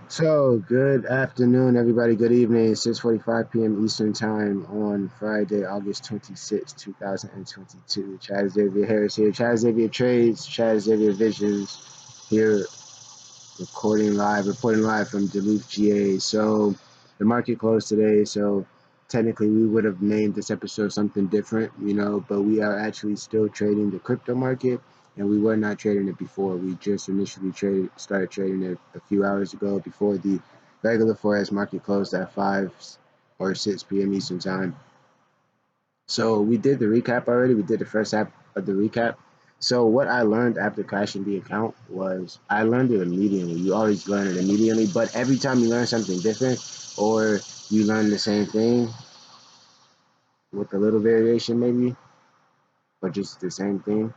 So, good afternoon, everybody. Good evening. It's 6:45 p.m. Eastern Time on Friday, August 26, 2022. Chad Xavier Harris here. Chad Xavier Trades, Chad Xavier Visions here, reporting live from Duluth, GA. So, the market closed today. So, technically, we would have named this episode something different, but we are actually still trading the crypto market, and we were not trading it before. We just initially started trading it a few hours ago before the regular forex market closed at 5 or 6 p.m. Eastern Time. So we did the recap already. We did the first half of the recap. So what I learned after crashing the account was I learned it immediately. You always learn it immediately, but every time you learn something different or you learn the same thing with a little variation maybe, but just the same thing,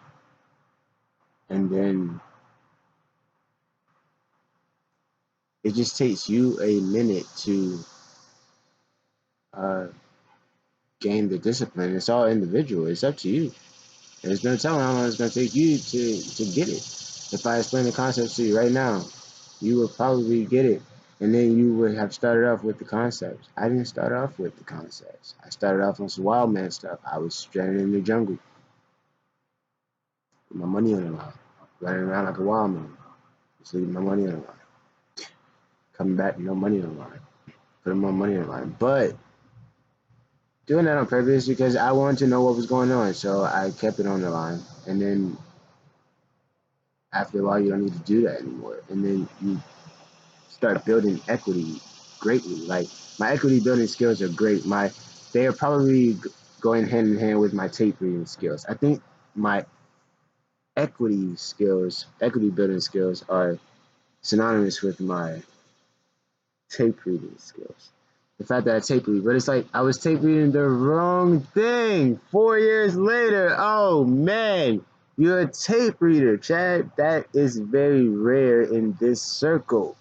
and then it just takes you a minute to uh, gain the discipline. It's all individual. It's up to you. There's no telling how long it's going to take you to get it. If I explain the concepts to you right now, you would probably get it. And then you would have started off with the concepts. I didn't start off with the concepts. I started off on some wild man stuff. I was stranded in the jungle with my money on the line, running around like a wild man, just leaving my money on the line. Coming back, no money on the line. Putting more money on the line. But doing that on purpose because I wanted to know what was going on. So I kept it on the line. And then after a while, you don't need to do that anymore. And then you start building equity greatly. Like my equity building skills are great. They are probably going hand in hand with my tape reading skills. I think my equity building skills are synonymous with my tape reading skills. The fact that I tape read, but it's like I was tape reading the wrong thing 4 years later. Oh man, you're a tape reader, Chad. That is very rare in this circle.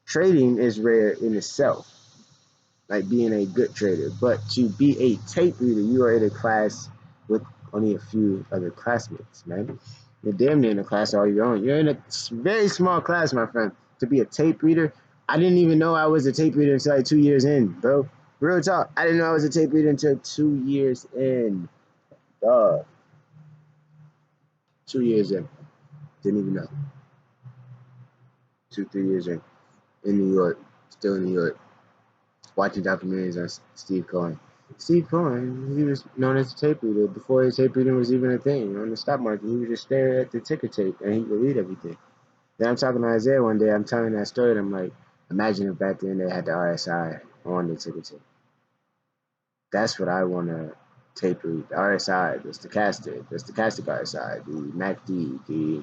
Trading is rare in itself, like being a good trader. But to be a tape reader, you are in a class with only a few other classmates, man. You're damn near in a class all your own. You're in a very small class, my friend. To be a tape reader, I didn't even know I was a tape reader until like 2 years in, bro. Real talk. I didn't know I was a tape reader until 2 years in. Dog. 2 years in. Didn't even know. 2, 3 years in New York. Still in New York. Watching documentaries on Steve Cohen. Steve Cohen, he was known as a tape reader before his tape reading was even a thing on the stock market. He would just stare at the ticker tape and he would read everything. Then I'm talking to Isaiah one day. I'm telling that story. And I'm like, imagine if back then they had the RSI on the ticker tape. That's what I want to tape read. The RSI, the stochastic RSI, the MACD, the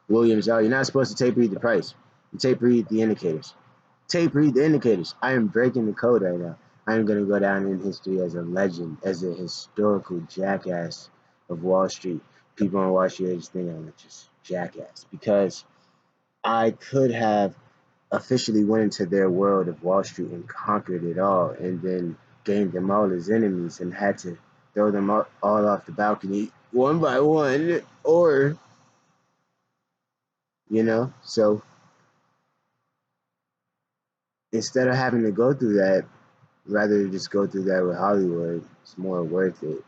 Williams. Oh, you're not supposed to tape read the price. You tape read the indicators. Tape read the indicators. I am breaking the code right now. I am going to go down in history as a legend, as a historical jackass of Wall Street. People on Wall Street just think I'm just jackass because I could have officially went into their world of Wall Street and conquered it all and then gained them all as enemies and had to throw them all off the balcony one by one or, so instead of having to go through that, rather just go through that with Hollywood, it's more worth it.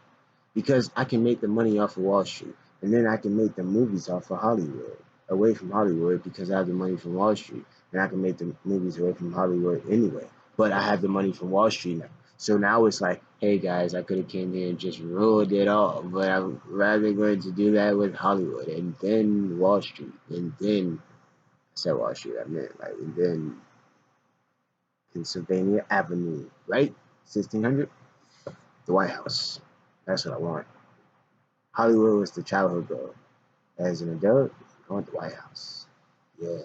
Because I can make the money off of Wall Street. And then I can make the movies off of Hollywood, away from Hollywood, because I have the money from Wall Street. And I can make the movies away from Hollywood anyway. But I have the money from Wall Street now. So now it's like, hey guys, I could have came here and just ruled it all. But I'm rather going to do that with Hollywood and then Wall Street. And then, I said Wall Street, I meant like, and then Pennsylvania Avenue, right? 1600? The White House. That's what I want. Hollywood was the childhood goal. As an adult, I want the White House. Yeah.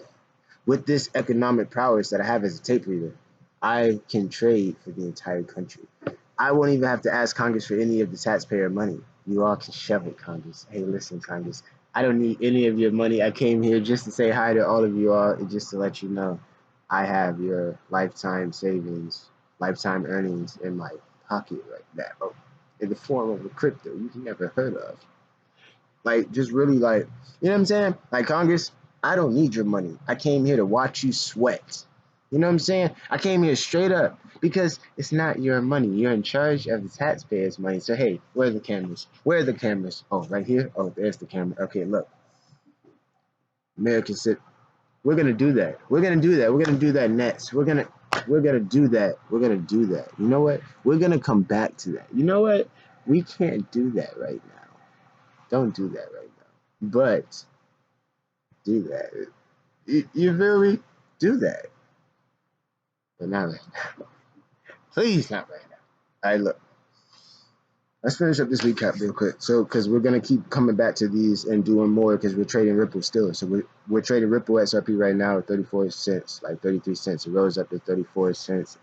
With this economic prowess that I have as a tape reader, I can trade for the entire country. I won't even have to ask Congress for any of the taxpayer money. You all can shove it, Congress. Hey, listen, Congress. I don't need any of your money. I came here just to say hi to all of you all and just to let you know I have your lifetime savings, lifetime earnings in my pocket right now in the form of a crypto you've never heard of. Like, just really, like, you know what I'm saying? Like, Congress, I don't need your money. I came here to watch you sweat. You know what I'm saying? I came here straight up because it's not your money. You're in charge of the taxpayers' money. So hey, where are the cameras? Where are the cameras? Oh, right here. Oh, there's the camera. Okay, look. American sit. We're gonna do that. We're gonna do that. We're gonna do that next. We're gonna do that. We're gonna do that. You know what? We're gonna come back to that. You know what? We can't do that right now. Don't do that right now. But do that. You feel me? Do that. But not right now. Please, not right now. All right, look. Let's finish up this recap real quick. So, because we're gonna keep coming back to these and doing more because we're trading Ripple still. So we're trading Ripple XRP right now at 34 cents, like 33 cents. It rose up to 34 cents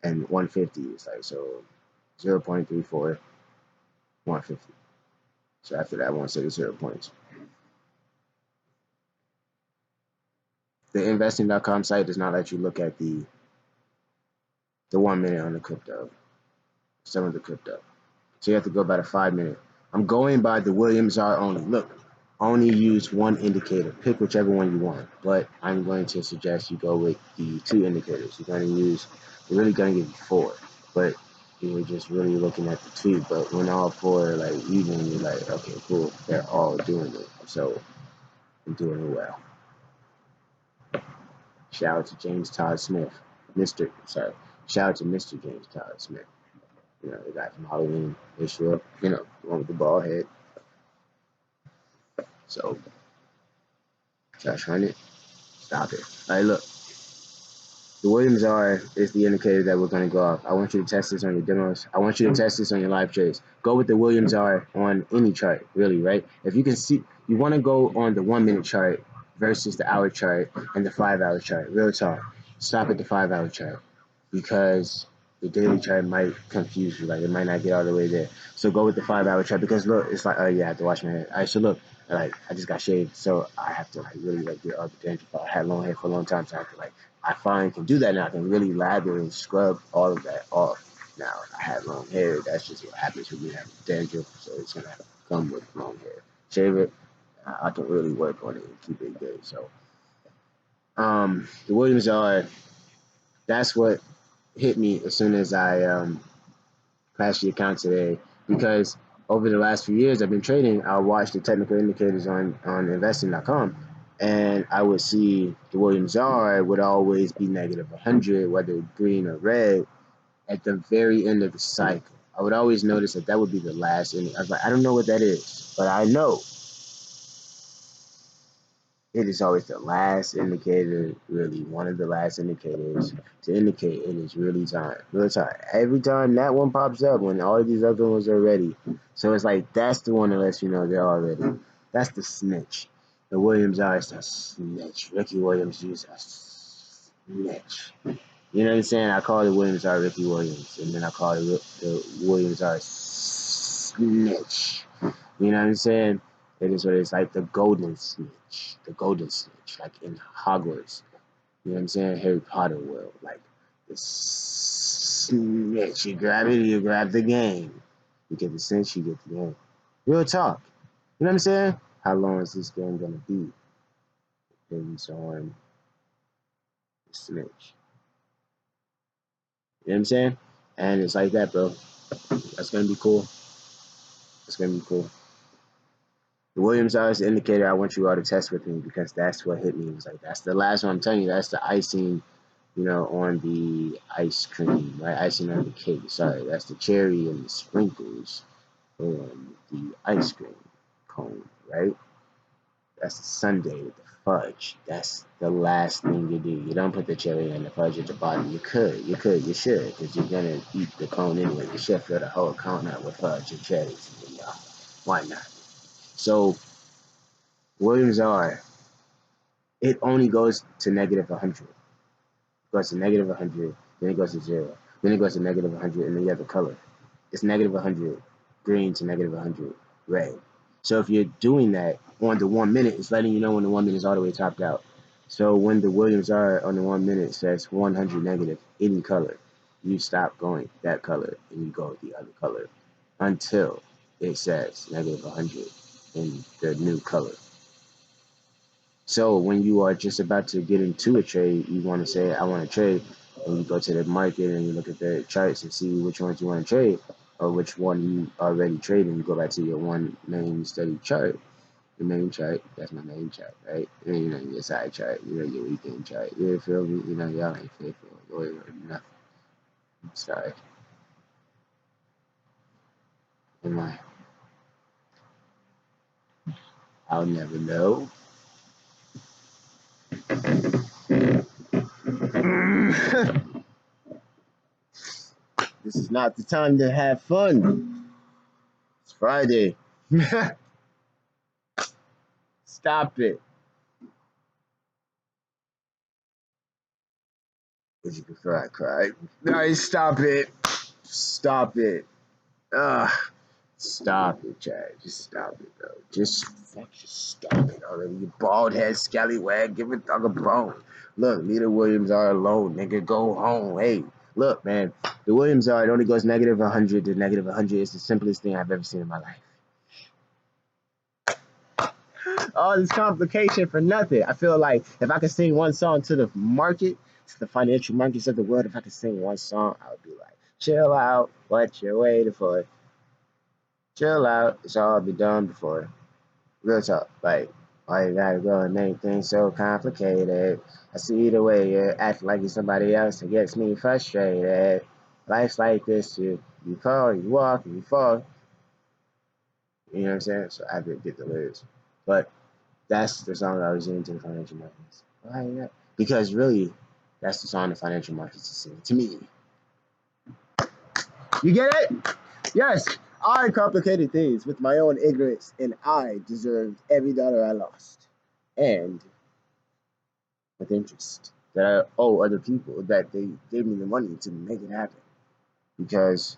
and 150. It's like so 0.34, 150. So after that, I won't say the 0 points. The investing.com site does not let you look at the 1 minute on the crypto, some of the crypto. So you have to go by the 5 minute. I'm going by the Williams R only. Look, only use one indicator. Pick whichever one you want. But I'm going to suggest you go with the 2 indicators. You're going to use, we're really going to give you 4. But you were just really looking at the 2. But when all 4 are like even, you're like, okay, cool. They're all doing it. So I'm doing it well. Shout out to James Todd Smith. Shout out to Mr. James Todd Smith. You know, the guy from Halloween issue, you know, the one with the bald head. So, Josh Hunnit, stop it. All right, look. The Williams R is the indicator that we're going to go off. I want you to test this on your demos. I want you to test this on your live trades. Go with the Williams R on any chart, really, right? If you can see, you want to go on the 1 minute chart versus the hour chart and the 5 hour chart. Real talk. Stop at the 5 hour chart because the daily chart might confuse you. Like, it might not get all the way there. So go with the 5 hour chart because look, it's like, oh yeah, I have to wash my hair. All right, so look, like, I just got shaved, so I have to like really like get all the dandruff. I had long hair for a long time, so I have to like, I finally can do that now. I can really lather and scrub all of that off. Now, I had long hair. That's just what happens when you have dandruff, so it's gonna come with long hair. Shave it. I can really work on it and keep it good. So, the Williams R. That's what hit me as soon as I crashed the account today because over the last few years I've been trading. I'll watch the technical indicators on investing.com and I would see the Williams R would always be negative 100, whether green or red, at the very end of the cycle. I would always notice that would be the last. And I was like, I don't know what that is, but I know it is always the last indicator, really one of the last indicators to indicate it is really time. Real time. Every time that one pops up, when all of these other ones are ready. So it's like, that's the one that lets you know they're all ready. That's the snitch. The Williams R is a snitch. Ricky Williams is a snitch. You know what I'm saying? I call it Williams R Ricky Williams, and then I call it the Williams R snitch. You know what I'm saying? It is what it's like, the golden snitch. The golden snitch, like in Hogwarts. You know what I'm saying? Harry Potter world. Like the snitch. You grab it, you grab the game. You get the snitch, you get the game. Real talk. You know what I'm saying? How long is this game gonna be? Depends on the snitch. You know what I'm saying? And it's like that, bro. That's gonna be cool. It's gonna be cool. The Williams R is the indicator I want you all to test with me because that's what hit me. It was like, that's the last one. I'm telling you, that's the icing, you know, on the ice cream, right? Icing on the cake. Sorry, that's the cherry and the sprinkles on the ice cream cone, right? That's the sundae with the fudge. That's the last thing you do. You don't put the cherry and the fudge at the bottom. You should, because you're gonna eat the cone anyway. You should fill the whole cone out with fudge and cherries. Why not? So Williams R, it only goes to negative 100. It goes to negative 100, then it goes to 0. Then it goes to negative 100, and then you have the color. It's negative 100, green to negative 100, red. So if you're doing that on the 1 minute, it's letting you know when the 1 minute is all the way topped out. So when the Williams R on the 1 minute says 100 negative, any color, you stop going that color and you go the other color until it says negative 100 in the new color. So when you are just about to get into a trade, you want to say, I want to trade, and you go to the market and you look at the charts and see which ones you want to trade, or which one you already traded. You go back to your one main steady chart, the main chart. That's my main chart, right? And you know your side chart, you know your weekend chart. You feel me? You know y'all ain't faithful, loyal, or nothing. I'm sorry. Am I? I'll never know. This is not the time to have fun. It's Friday. Stop it. Would you prefer I cried? No, stop it. Stop it. Ugh. Stop it, Chad. Just stop it, bro. Just stop it already. You bald head scallywag. Give a dog a bone. Look, leave the Williams are alone, nigga. Go home. Hey, look, man. The Williams are, it only goes negative 100 to negative 100. It's the simplest thing I've ever seen in my life. All this complication for nothing. I feel like if I could sing one song to the market, to the financial markets of the world, if I could sing one song, I would be like, chill out, what you're waiting for. Chill out, it's all be done before. Real talk, like, why you gotta go and make things so complicated? I see the way you act like you're somebody else, it gets me frustrated. Life's like this, you call, you walk, you fall. You know what I'm saying? So I have to get the lyrics. But that's the song I was into the financial markets. Why not? Because really, that's the song the financial markets is singing to me. You get it? Yes, I complicated things with my own ignorance, and I deserved every dollar I lost. And with interest that I owe other people that they gave me the money to make it happen. Because,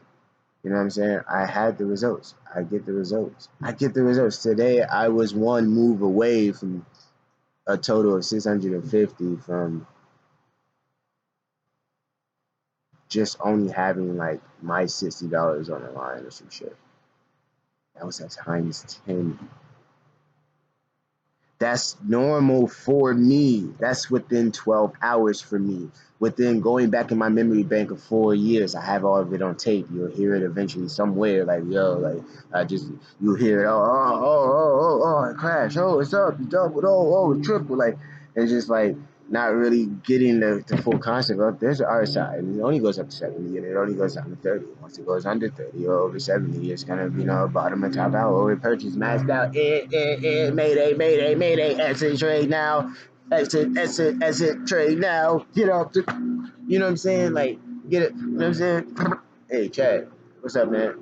you know what I'm saying? I had the results. I get the results. I get the results. Today, I was one move away from a total of 650 from just only having like my $60 on the line or some shit. That was at times 10. That's normal for me. That's within 12 hours for me. Within going back in my memory bank of 4 years, I have all of it on tape. You'll hear it eventually somewhere. Like, yo, like, you'll hear it. It crashed. Oh, it's up. It's doubled. It's triple. Like, it's just like not really getting the full concept of there's an R side. And it only goes up to 70 and it only goes down to 30. Once it goes under 30 or over 70, it's kind of, bottom and top out. Or purchase maxed out. Mayday, exit trade now. Exit trade now. Get off the, you know what I'm saying? Like, get it, you know what I'm saying? Hey, Chad, what's up, man?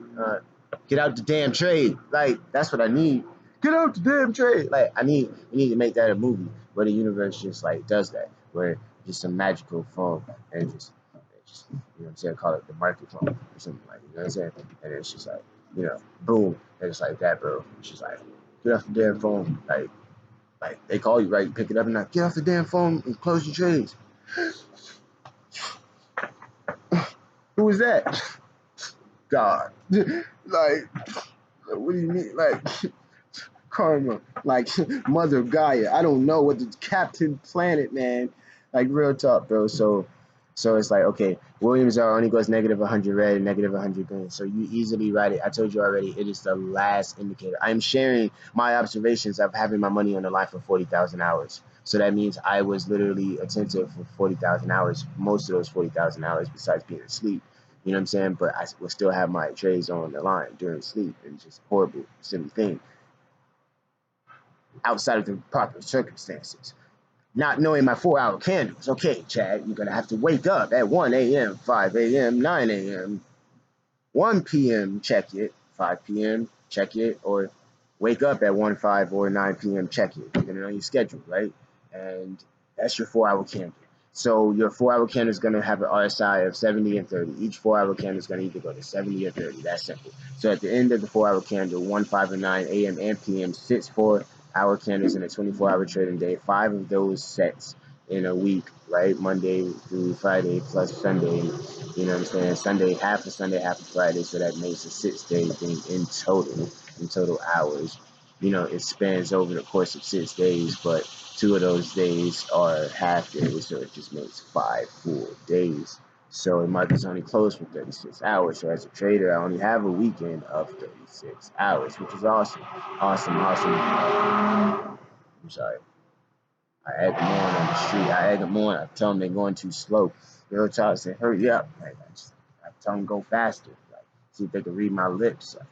Get out the damn trade. Like, that's what I need. Get out the damn trade. Like, we need to make that a movie where the universe just like does that, where just some magical phone and just you know what I'm saying, call it the market phone or something like, you know what I'm saying? And it's just like, boom, and it's like that, bro. It's just like, get off the damn phone. Like they call you, right? You pick it up and like, get off the damn phone and close your trades. Who is that? God. Like, what do you mean? Like, karma. Like, Mother Gaia. I don't know what the Captain Planet, man. Like, real talk, bro. So it's like, okay, Williams only goes negative 100 red and negative 100 green. So you easily write it. I told you already, it is the last indicator. I'm sharing my observations of having my money on the line for 40,000 hours. So that means I was literally attentive for 40,000 hours, most of those 40,000 hours besides being asleep. You know what I'm saying? But I will still have my trades on the line during sleep. And it's just a horrible, silly thing outside of the proper circumstances. Not knowing my 4 hour candles. Okay, Chad, you're going to have to wake up at 1 a.m., 5 a.m., 9 a.m., 1 p.m., check it, 5 p.m., check it, or wake up at 1, 5, or 9 p.m., check it, depending on your schedule, right? And that's your 4 hour candle. So your 4 hour candle is going to have an RSI of 70 and 30. Each 4 hour candle is going to either go to 70 or 30. That's simple. So at the end of the 4 hour candle, 1, 5, and 9 a.m. and p.m. 6 4 hour candles in a 24-hour trading day. 5 of those sets in a week, right? Monday through Friday plus Sunday. You know what I'm saying? Sunday, half of Friday. So that makes a 6-day thing in total hours. It spans over the course of 6 days, but 2 of those days are half days, so it just makes 5 full days. So the market's only closed for 36 hours. So as a trader, I only have a weekend of 36 hours, which is awesome. Awesome. I'm sorry. I egg them on the street. I egg them on. I tell them they're going too slow. Real talk, say, hurry up. Like, I tell them go faster. Like, see if they can read my lips. Like,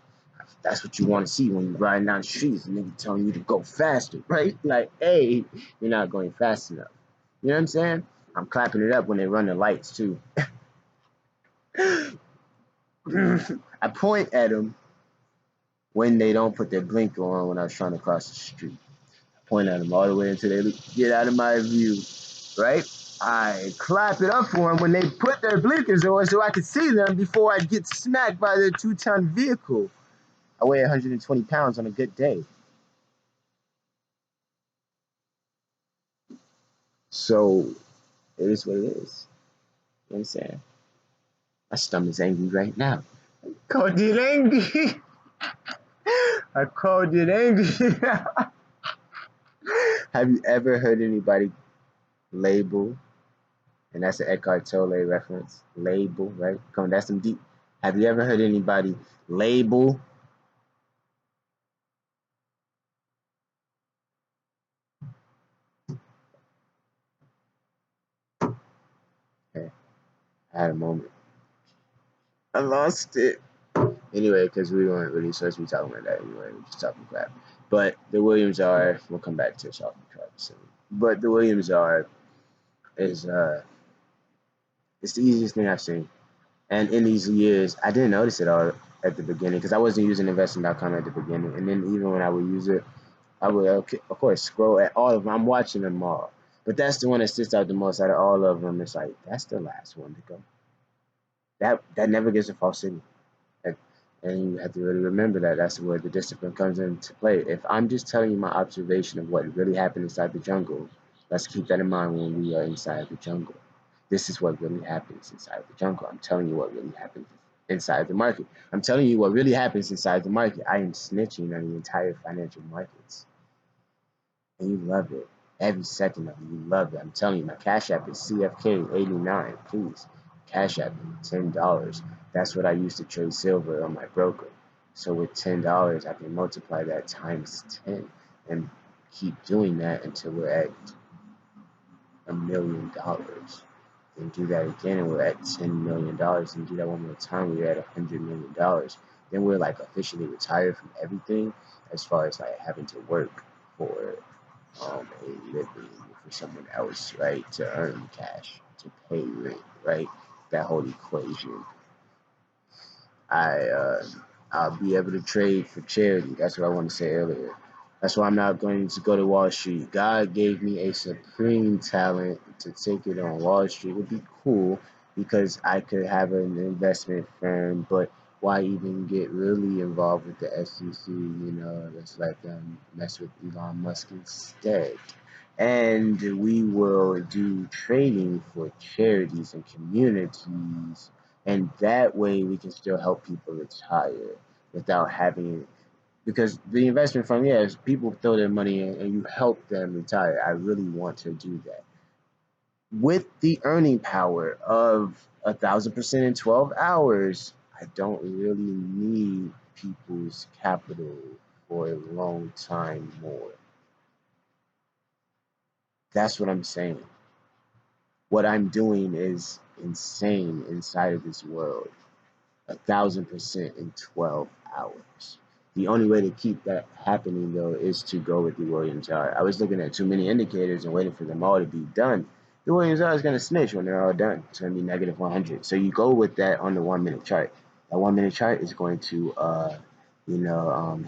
that's what you want to see when you're riding down the streets. And nigga telling you to go faster, right? Like, hey, you're not going fast enough. You know what I'm saying? I'm clapping it up when they run the lights, too. I point at them when they don't put their blinker on when I was trying to cross the street. I point at them all the way until they get out of my view, right? I clap it up for them when they put their blinkers on so I can see them before I get smacked by their 2-ton vehicle. I weigh 120 pounds on a good day. So it is what it is. You know what I'm saying? My stomach's angry right now. I called it angry. I called it angry. Have you ever heard anybody label? And that's an Eckhart Tolle reference. Label, right? Come on, that's some deep. Have you ever heard anybody label? Okay, I had a moment. I lost it. Anyway, because we weren't really supposed to be talking about that anyway. We're just talking crap. But the Williams are, we'll come back to talking crap soon. But the Williams are is it's the easiest thing I've seen. And in these years, I didn't notice it all at the beginning because I wasn't using investing.com at the beginning. And then even when I would use it, I would, okay, of course, scroll at all of them. I'm watching them all. But that's the one that sticks out the most out of all of them. It's like, that's the last one to go. That never gives a false signal. And you have to really remember that. That's where the discipline comes into play. If I'm just telling you my observation of what really happened inside the jungle, let's keep that in mind when we are inside the jungle. This is what really happens inside the jungle. I'm telling you what really happens inside the market. I'm telling you what really happens inside the market. I am snitching on the entire financial markets. And you love it. Every second of it, you love it. I'm telling you, my Cash App is CFK89. Please, Cash App me $10. That's what I used to trade silver on my broker. So with $10, I can multiply that times 10 and keep doing that until we're at $1 million. Then do that again, and we're at $10 million. And do that one more time, we're at $100 million. Then we're like officially retired from everything as far as like having to work for a living for someone else, right? To earn cash, to pay rent, right? That whole equation. I'll be able to trade for charity. That's what I want to say earlier. That's why I'm not going to go to Wall Street. God gave me a supreme talent to take it on Wall Street. It would be cool because I could have an investment firm, but why even get really involved with the SEC? You know, let's let them mess with Elon Musk instead. And we will do trading for charities and communities, and that way we can still help people retire without having, because the investment fund, yes, people throw their money in and you help them retire. I really want to do that with the earning power of 1,000% in 12 hours. I don't really need people's capital for a long time more. That's what I'm saying. What I'm doing is insane inside of this world. 1,000% in 12 hours. The only way to keep that happening, though, is to go with the Williams R. I was looking at too many indicators and waiting for them all to be done. The Williams R is going to snitch when they're all done. It's going to be negative 100. So you go with that on the 1 minute chart. That 1 minute chart is going to,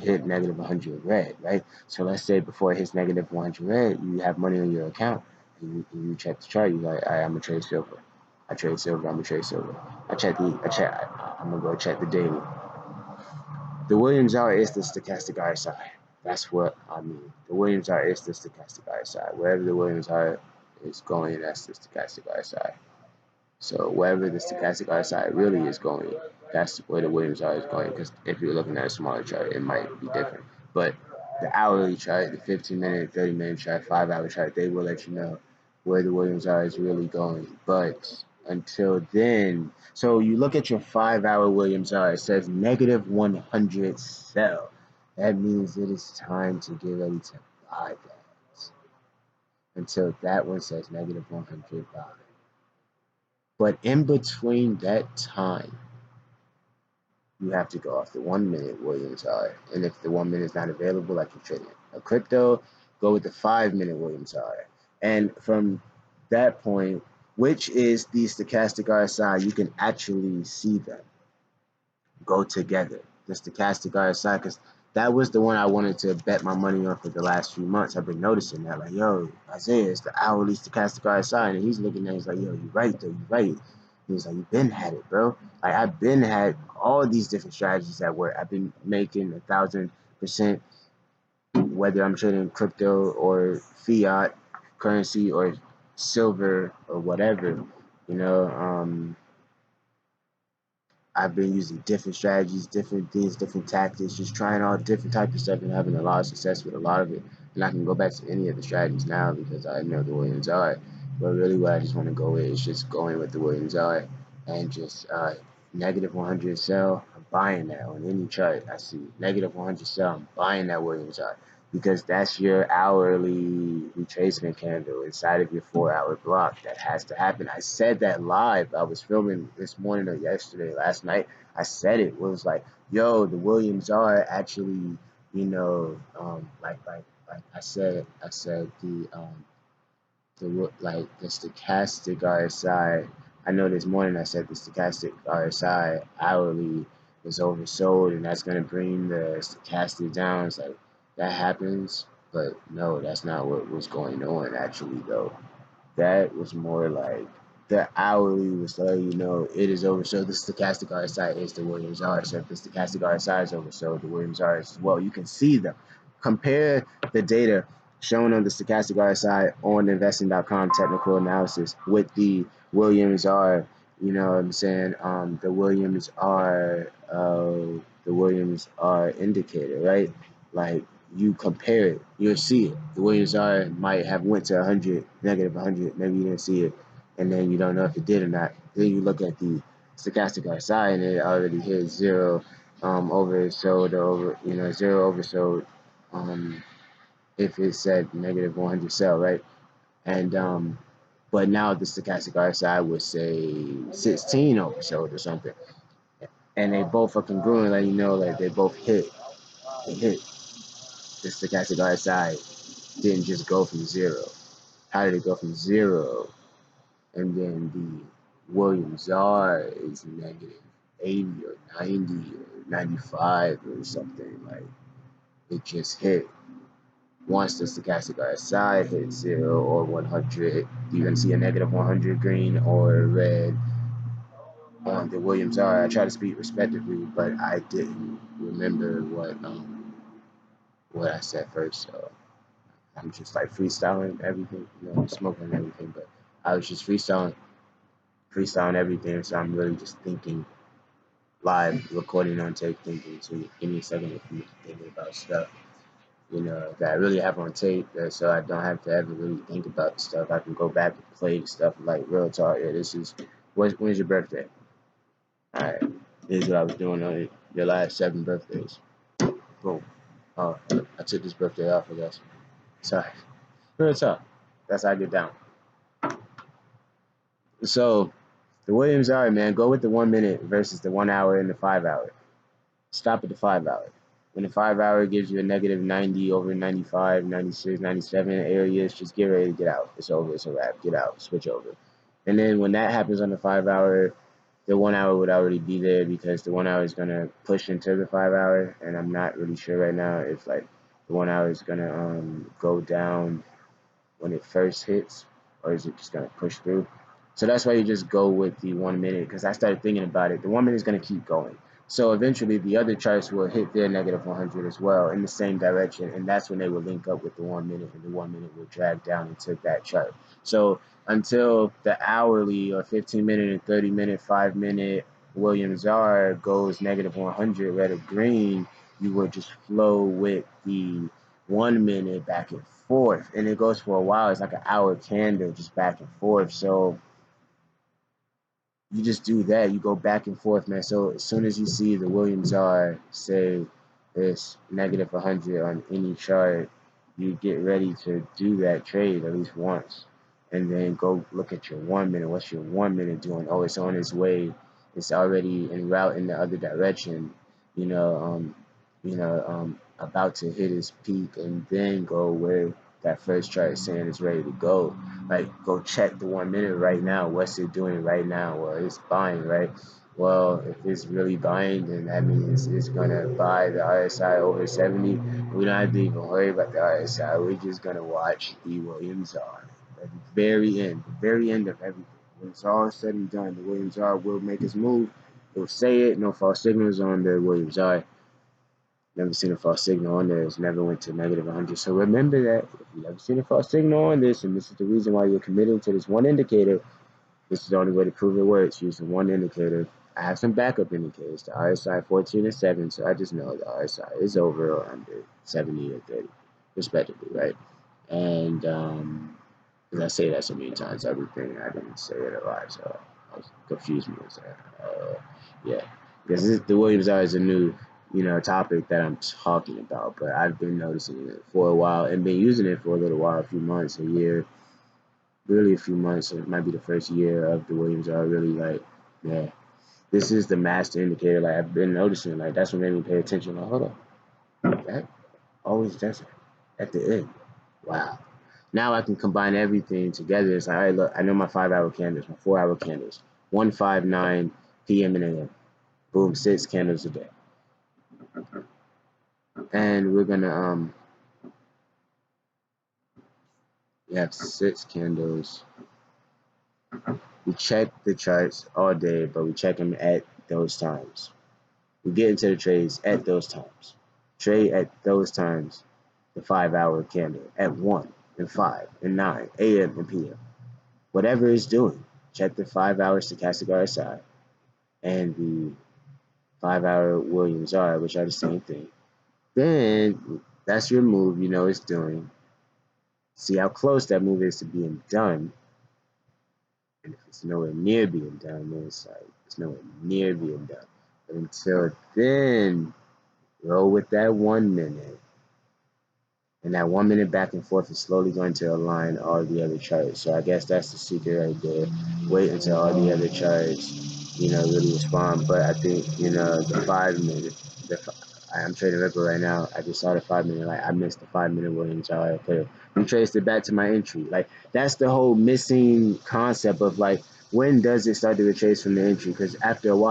hit negative 100 red, right? So let's say before it hits negative 100 red, you have money on your account. And you check the chart. You're like, all right, I'm going to trade silver. I trade silver. I'm going to trade silver. I'm gonna go check the daily. The Williams R is the stochastic RSI. That's what I mean. The Williams R is the stochastic RSI. Wherever the Williams R is going, that's the stochastic RSI. So wherever the stochastic RSI really is going, that's where the Williams R is going. Because if you're looking at a smaller chart, it might be different. But the hourly chart, the 15-minute, 30-minute chart, 5-hour chart, they will let you know where the Williams R is really going. But until then, so you look at your 5-hour Williams R, it says negative 100 sell. That means it is time to get ready to buy that. Until that one says negative 100 buy. But in between that time, you have to go off the 1-minute Williams R. And if the 1 minute is not available, like you're trading a crypto, go with the 5-minute Williams R. And from that point, which is the stochastic RSI, you can actually see them go together. The stochastic RSI, because that was the one I wanted to bet my money on for the last few months. I've been noticing that, like, yo, Isaiah, it's the hourly stochastic RSI. And he's looking at it, he's like, yo, you right, though, you right. He's like, you been had it, bro. Like, I've been had all these different strategies at work. I've been making 1,000%, whether I'm trading crypto or fiat currency or silver or whatever, you know. I've been using different strategies, different things, different tactics, just trying all different types of stuff and having a lot of success with a lot of it. And I can go back to any of the strategies now because I know the Williams R. But really what I just want to go with is just going with the Williams R and just negative 100 sell. I'm buying that on any chart I see. Negative 100 sell, I'm buying that Williams R because that's your hourly retracement candle inside of your 4-hour block. That has to happen. I said that live. I was filming this morning or yesterday, last night. I said it. It was like, yo, the Williams R actually, you know, like I said the stochastic RSI. I know this morning I said the stochastic RSI hourly is oversold, and that's gonna bring the stochastic down. It's like that happens, but no, that's not what was going on actually though. That was more like the hourly was letting you know it is oversold. The stochastic RSI is the Williams R. So if the stochastic RSI is oversold, the Williams R is as well. You can see them. Compare the data shown on the stochastic RSI on investing.com technical analysis with the Williams R. You know what I'm saying? The Williams R indicator, right? Like you compare it, you'll see it. The Williams R might have went to 100, negative 100, maybe you didn't see it, and then you don't know if it did or not. Then you look at the stochastic RSI and it already hit zero oversold or over, zero oversold if it said negative 100 sell, right? And but now the stochastic RSI would say 16 oversold or something, and they both are congruent, letting you know that they both hit. They hit. The stochastic RSI didn't just go from zero. How did it go from zero? And then the Williams R is negative 80 or 90 or 95 or something. Like it just hit. Once the stochastic RSI hits 0 or 100, you're going to see a negative 100 green or red on the Williams R. I try to speak respectively, but I didn't remember what I said first. So I'm just like freestyling everything, smoking everything. But I was just freestyling everything. So I'm really just thinking live, recording on tape, thinking. So give me a second if you're thinking about stuff, that I really have on tape, so I don't have to ever really think about stuff. I can go back and play the stuff like real talk. Yeah, when's your birthday? All right, this is what I was doing on your last 7 birthdays. Boom. Oh, I took this birthday off, I guess. Sorry. Real talk. That's how I get down. So, the Williams R, man, go with the 1 minute versus the 1 hour and the 5 hour. Stop at the 5 hour. When the 5 hour gives you a negative 90 over 95, 96, 97 areas, just get ready to get out. It's over. It's a wrap. Get out. Switch over. And then when that happens on the 5 hour, the 1 hour would already be there because the 1 hour is going to push into the 5 hour. And I'm not really sure right now if like the 1 hour is going to go down when it first hits, or is it just going to push through? So that's why you just go with the 1 minute, because I started thinking about it. The 1 minute is going to keep going. So eventually the other charts will hit their negative 100 as well in the same direction, and that's when they will link up with the 1 minute, and the 1 minute will drag down into that chart. So until the hourly or 15-minute and 30-minute, 5-minute Williams R goes negative 100, red or green, you will just flow with the 1 minute back and forth, and it goes for a while. It's like an hour candle just back and forth. So you just do that. You go back and forth, man. So as soon as you see the Williams R say it's negative 100 on any chart, you get ready to do that trade at least once, and then go look at your 1 minute. What's your 1 minute doing? Oh, it's on its way. It's already en route in the other direction. You know, about to hit its peak, and then go where that first chart is saying it's ready to go. Like, go check the 1 minute right now. What's it doing right now? Well, it's buying, right? Well, if it's really buying, then that means it's gonna buy the RSI over 70. We don't have to even worry about the RSI. We're just gonna watch the Williams R at the very end of everything. When it's all said and done, the Williams R will make its move. It'll say it. No false signals on the Williams R. Never seen a false signal on there. It's never went to negative 100. So remember that if you never seen a false signal on this, and this is the reason why you're committing to this one indicator, this is the only way to prove it works. Use the one indicator. I have some backup indicators, the RSI 14 and 7, so I just know the RSI is over or under 70 or 30, respectively, right? And because I say that so many times, everything I didn't say it a lot, so I was confused me with that. Yeah, because the Williams R is a new, topic that I'm talking about, but I've been noticing it for a while and been using it for a little while, a few months, a year, really a few months. It might be the first year of the Williams R. Really, like, yeah, this is the master indicator. Like, I've been noticing, like, that's what made me pay attention. Like, hold on, that always does it at the end. Wow. Now I can combine everything together. It's like, all right, look, I know my 5-hour candles, my 4-hour candles, 1:59 p.m. and a.m. Boom, 6 candles a day. And we're gonna we have 6 candles. We check the charts all day, but we check them at those times. We get into the trades at those times. Trade at those times. The 5-hour candle at 1 and 5 and 9 a.m. and p.m. Whatever it's doing, check the 5-hour stochastic RSI and the 5-hour Williams R, which are the same thing. Then that's your move. You know it's doing. See how close that move is to being done. And if it's nowhere near being done, then it's like it's nowhere near being done. But until then, roll with that 1 minute. And that 1 minute back and forth is slowly going to align all the other charts. So I guess that's the secret right there. Wait until all the other charts, really respond. But I think, the 5 minute, I'm trading Ripple right now. I just saw the 5 minute. Like, I missed the 5 minute Williams. I could have retraced it back to my entry. Like, that's the whole missing concept of, like, when does it start to retrace from the entry? Because after a while,